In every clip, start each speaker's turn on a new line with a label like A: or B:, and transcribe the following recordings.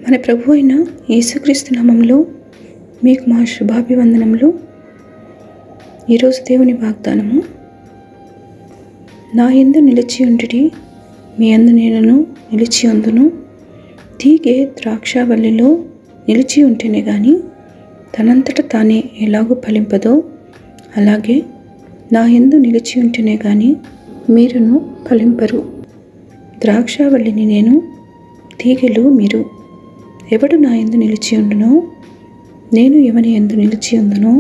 A: మన ప్రభు అయిన యేసుక్రీస్తు నామములో మీకు మా శుభాభివందనములు. ఈరోజు దేవుని వాగ్దానము, నా యందు నిలిచి ఉండుడి, మీ యందు నేను నిలిచి ఉందును. తీగె ద్రాక్షావల్లిలో నిలిచి ఉంటేనే గాని తనంతట తానే ఎలాగూ ఫలింపదో, అలాగే నా యందు నిలిచి ఉంటేనే గాని మీరును ఫలింపరు. ద్రాక్షావల్లిని నేను, తీగెలు మీరు. ఎవడు నా యందు నిలిచి ఉండునో, నేను ఎవని యందు నిలిచి ఉందునో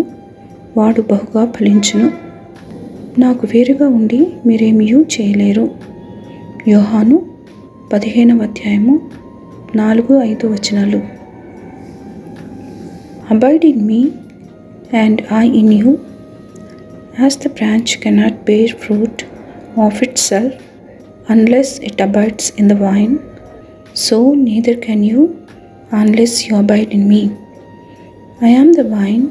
A: వాడు బహుగా ఫలించును. నాకు వేరుగా ఉండి మీరేమీ చేయలేరు. యోహాను 15వ అధ్యాయము 4-5 వచనాలు. Abide in me and I in you, as the branch cannot bear fruit of itself unless it abides in the vine, so neither can you unless you abide in me. I am the vine,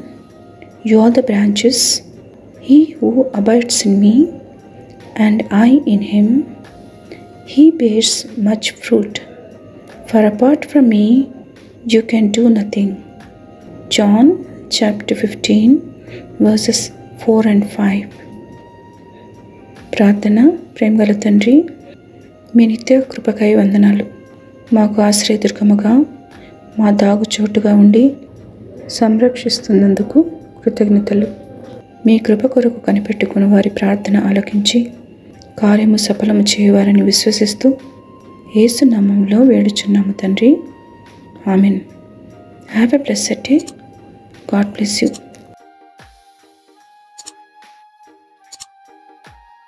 A: you are the branches. He who abides in me and I in him, he bears much fruit, for apart from me you can do nothing. John chapter 15 verses 4 and 5. ప్రార్థన. ప్రేమగల తండ్రి, మీ నిత్య కృపకై వందనాలు. మాకు ఆశ్రయదుర్గముగా, మా దాగు చోటుగా ఉండి సంరక్షిస్తున్నందుకు కృతజ్ఞతలు. మీ కృప కొరకు కనిపెట్టుకుని వారి ప్రార్థన ఆలకించి కార్యము సఫలము చేయవారని విశ్వసిస్తూ యేసు నామములో వేడుచున్నాము తండ్రి. Amen. Have a blessed day. God bless you.